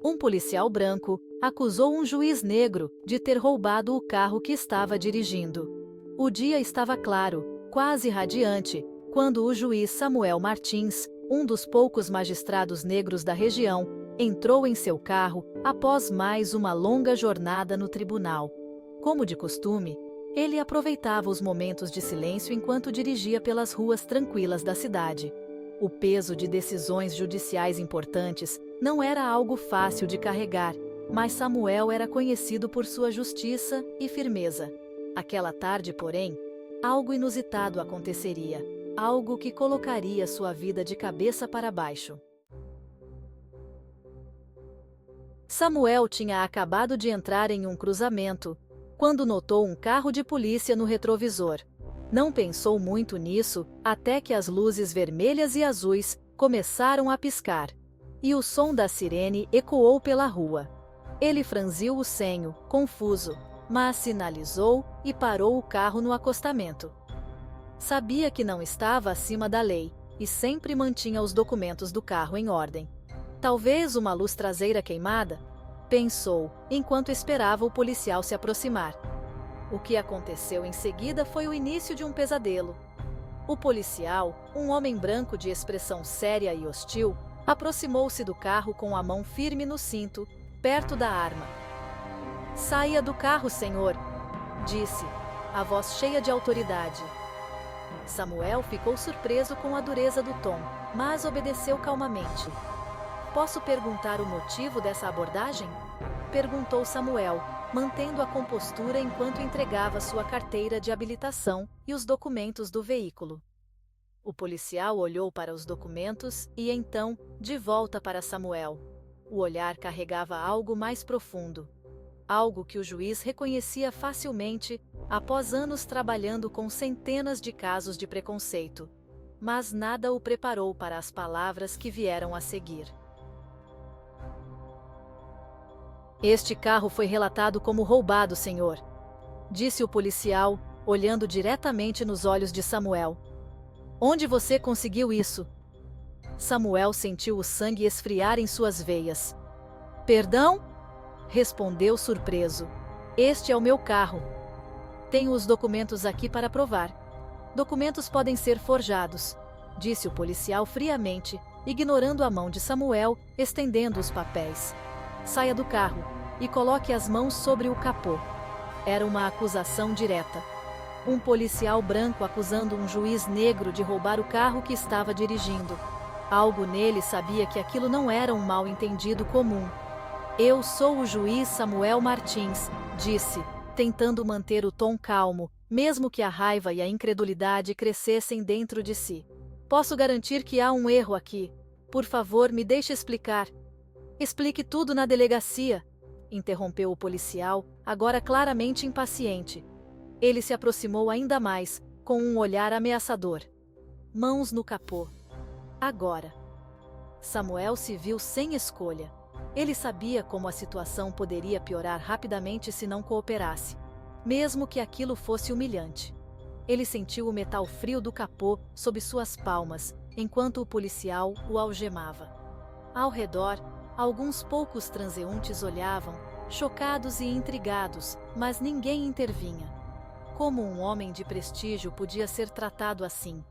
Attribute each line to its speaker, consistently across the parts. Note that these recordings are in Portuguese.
Speaker 1: Um policial branco acusou um juiz negro de ter roubado o carro que estava dirigindo. O dia estava claro, quase radiante, quando o juiz Samuel Martins, um dos poucos magistrados negros da região, entrou em seu carro após mais uma longa jornada no tribunal. Como de costume, ele aproveitava os momentos de silêncio enquanto dirigia pelas ruas tranquilas da cidade. O peso de decisões judiciais importantes não era algo fácil de carregar, mas Samuel era conhecido por sua justiça e firmeza. Aquela tarde, porém, algo inusitado aconteceria, algo que colocaria sua vida de cabeça para baixo. Samuel tinha acabado de entrar em um cruzamento, quando notou um carro de polícia no retrovisor. Não pensou muito nisso, até que as luzes vermelhas e azuis começaram a piscar, e o som da sirene ecoou pela rua. Ele franziu o senho, confuso, mas sinalizou e parou o carro no acostamento. Sabia que não estava acima da lei, e sempre mantinha os documentos do carro em ordem. Talvez uma luz traseira queimada? Pensou, enquanto esperava o policial se aproximar. O que aconteceu em seguida foi o início de um pesadelo. O policial, um homem branco de expressão séria e hostil, aproximou-se do carro com a mão firme no cinto, perto da arma. "Saia do carro, senhor", disse, a voz cheia de autoridade. Samuel ficou surpreso com a dureza do tom, mas obedeceu calmamente. "Posso perguntar o motivo dessa abordagem?", perguntou Samuel, mantendo a compostura enquanto entregava sua carteira de habilitação e os documentos do veículo. O policial olhou para os documentos e então, de volta para Samuel. O olhar carregava algo mais profundo. Algo que o juiz reconhecia facilmente após anos trabalhando com centenas de casos de preconceito. Mas nada o preparou para as palavras que vieram a seguir. "Este carro foi relatado como roubado, senhor", disse o policial, olhando diretamente nos olhos de Samuel. "Onde você conseguiu isso?" Samuel sentiu o sangue esfriar em suas veias. "Perdão?", respondeu surpreso. "Este é o meu carro. Tenho os documentos aqui para provar." "Documentos podem ser forjados", disse o policial friamente, ignorando a mão de Samuel, estendendo os papéis. "Saia do carro e coloque as mãos sobre o capô." Era uma acusação direta. Um policial branco acusando um juiz negro de roubar o carro que estava dirigindo. Algo nele sabia que aquilo não era um mal-entendido comum. "Eu sou o juiz Samuel Martins", disse, tentando manter o tom calmo, mesmo que a raiva e a incredulidade crescessem dentro de si. "Posso garantir que há um erro aqui. Por favor, me deixe explicar." "Explique tudo na delegacia", interrompeu o policial, agora claramente impaciente. Ele se aproximou ainda mais, com um olhar ameaçador. Mãos no capô. Agora. Samuel se viu sem escolha. Ele sabia como a situação poderia piorar rapidamente se não cooperasse, mesmo que aquilo fosse humilhante. Ele sentiu o metal frio do capô sob suas palmas, enquanto o policial o algemava. Ao redor, alguns poucos transeuntes olhavam, chocados e intrigados, mas ninguém intervinha. Como um homem de prestígio podia ser tratado assim?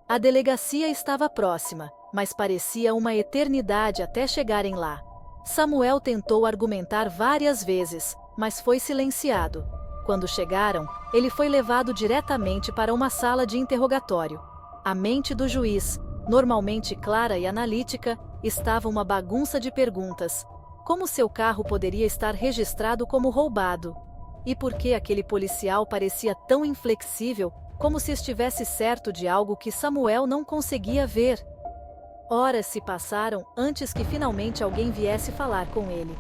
Speaker 1: A delegacia estava próxima, mas parecia uma eternidade até chegarem lá. Samuel tentou argumentar várias vezes, mas foi silenciado. Quando chegaram, ele foi levado diretamente para uma sala de interrogatório. A mente do juiz, normalmente clara e analítica, estava uma bagunça de perguntas. Como seu carro poderia estar registrado como roubado? E por que aquele policial parecia tão inflexível, como se estivesse certo de algo que Samuel não conseguia ver? Horas se passaram antes que finalmente alguém viesse falar com ele.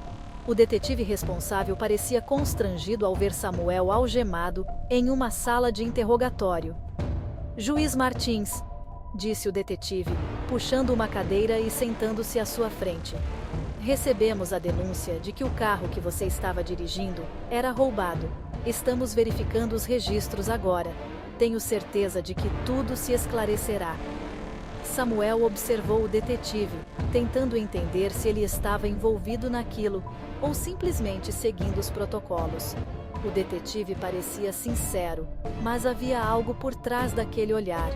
Speaker 1: O detetive responsável parecia constrangido ao ver Samuel algemado em uma sala de interrogatório. "Juiz Martins", disse o detetive, puxando uma cadeira e sentando-se à sua frente. "Recebemos a denúncia de que o carro que você estava dirigindo era roubado. Estamos verificando os registros agora. Tenho certeza de que tudo se esclarecerá." Samuel observou o detetive, tentando entender se ele estava envolvido naquilo, ou simplesmente seguindo os protocolos. O detetive parecia sincero, mas havia algo por trás daquele olhar,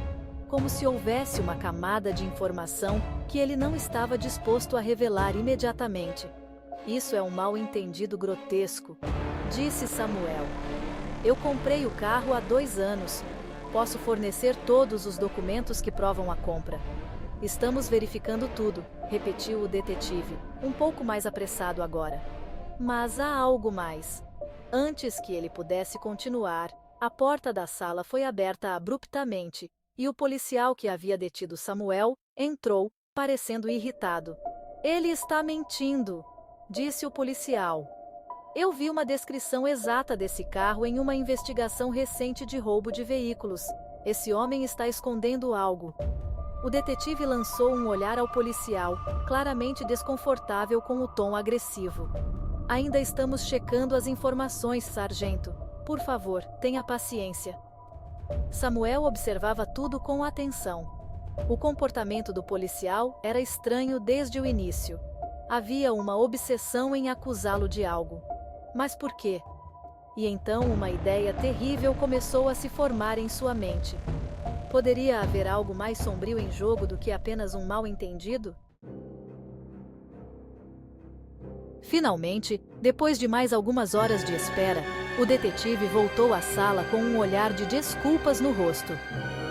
Speaker 1: como se houvesse uma camada de informação que ele não estava disposto a revelar imediatamente. Isso é um mal-entendido grotesco, disse Samuel. Eu comprei o carro há 2 anos. Posso fornecer todos os documentos que provam a compra. Estamos verificando tudo, repetiu o detetive, um pouco mais apressado agora. Mas há algo mais. Antes que ele pudesse continuar, a porta da sala foi aberta abruptamente, e o policial que havia detido Samuel entrou, parecendo irritado. Ele está mentindo, disse o policial. Eu vi uma descrição exata desse carro em uma investigação recente de roubo de veículos. Esse homem está escondendo algo. O detetive lançou um olhar ao policial, claramente desconfortável com o tom agressivo. Ainda estamos checando as informações, sargento. Por favor, tenha paciência. Samuel observava tudo com atenção. O comportamento do policial era estranho desde o início. Havia uma obsessão em acusá-lo de algo. Mas por quê? E então uma ideia terrível começou a se formar em sua mente. Poderia haver algo mais sombrio em jogo do que apenas um mal-entendido? Finalmente, depois de mais algumas horas de espera, o detetive voltou à sala com um olhar de desculpas no rosto.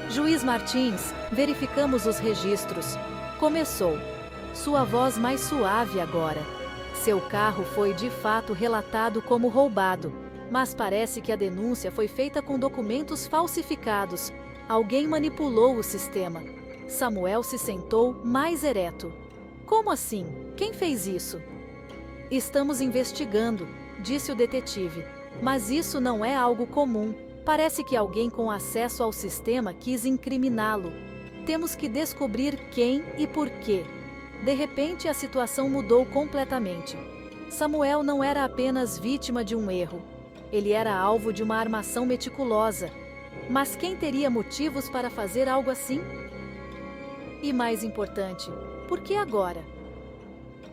Speaker 1: Juiz Martins, verificamos os registros. Começou. Sua voz mais suave agora. Seu carro foi de fato relatado como roubado, mas parece que a denúncia foi feita com documentos falsificados. Alguém manipulou o sistema. Samuel se sentou mais ereto. Como assim? Quem fez isso? Estamos investigando, disse o detetive. Mas isso não é algo comum. Parece que alguém com acesso ao sistema quis incriminá-lo. Temos que descobrir quem e por quê. De repente, a situação mudou completamente. Samuel não era apenas vítima de um erro. Ele era alvo de uma armação meticulosa. Mas quem teria motivos para fazer algo assim? E mais importante, por que agora?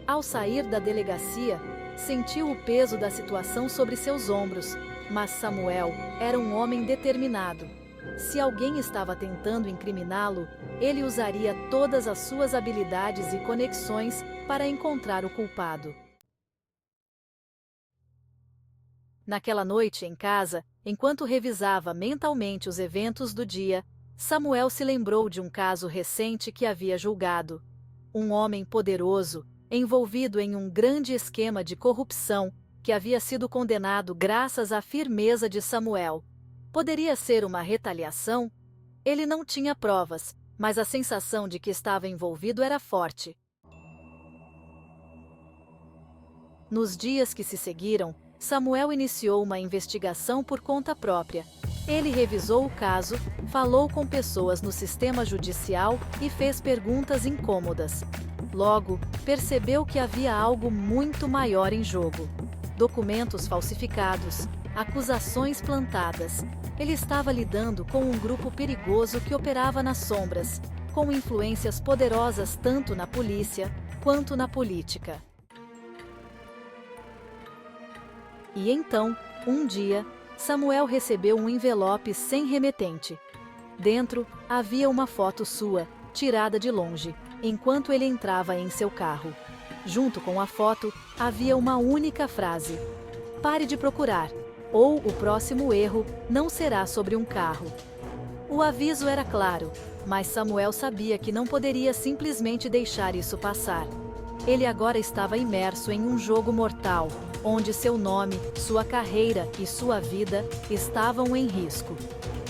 Speaker 1: Ao sair da delegacia, sentiu o peso da situação sobre seus ombros, mas Samuel era um homem determinado. Se alguém estava tentando incriminá-lo, ele usaria todas as suas habilidades e conexões para encontrar o culpado. Naquela noite em casa, enquanto revisava mentalmente os eventos do dia, Samuel se lembrou de um caso recente que havia julgado. Um homem poderoso, envolvido em um grande esquema de corrupção, que havia sido condenado graças à firmeza de Samuel. Poderia ser uma retaliação? Ele não tinha provas, mas a sensação de que estava envolvido era forte. Nos dias que se seguiram, Samuel iniciou uma investigação por conta própria. Ele revisou o caso, falou com pessoas no sistema judicial e fez perguntas incômodas. Logo, percebeu que havia algo muito maior em jogo. Documentos falsificados, acusações plantadas. Ele estava lidando com um grupo perigoso que operava nas sombras, com influências poderosas tanto na polícia quanto na política. E então, um dia, Samuel recebeu um envelope sem remetente. Dentro, havia uma foto sua, tirada de longe, enquanto ele entrava em seu carro. Junto com a foto, havia uma única frase: "Pare de procurar, ou o próximo erro não será sobre um carro." O aviso era claro, mas Samuel sabia que não poderia simplesmente deixar isso passar. Ele agora estava imerso em um jogo mortal, onde seu nome, sua carreira e sua vida estavam em risco.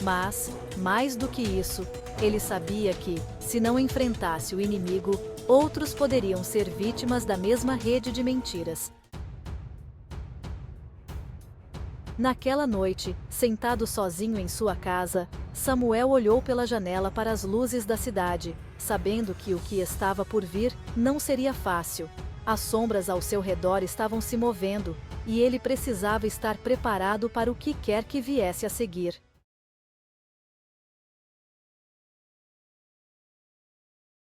Speaker 1: Mas, mais do que isso, ele sabia que, se não enfrentasse o inimigo, outros poderiam ser vítimas da mesma rede de mentiras. Naquela noite, sentado sozinho em sua casa, Samuel olhou pela janela para as luzes da cidade, sabendo que o que estava por vir não seria fácil. As sombras ao seu redor estavam se movendo, e ele precisava estar preparado para o que quer que viesse a seguir.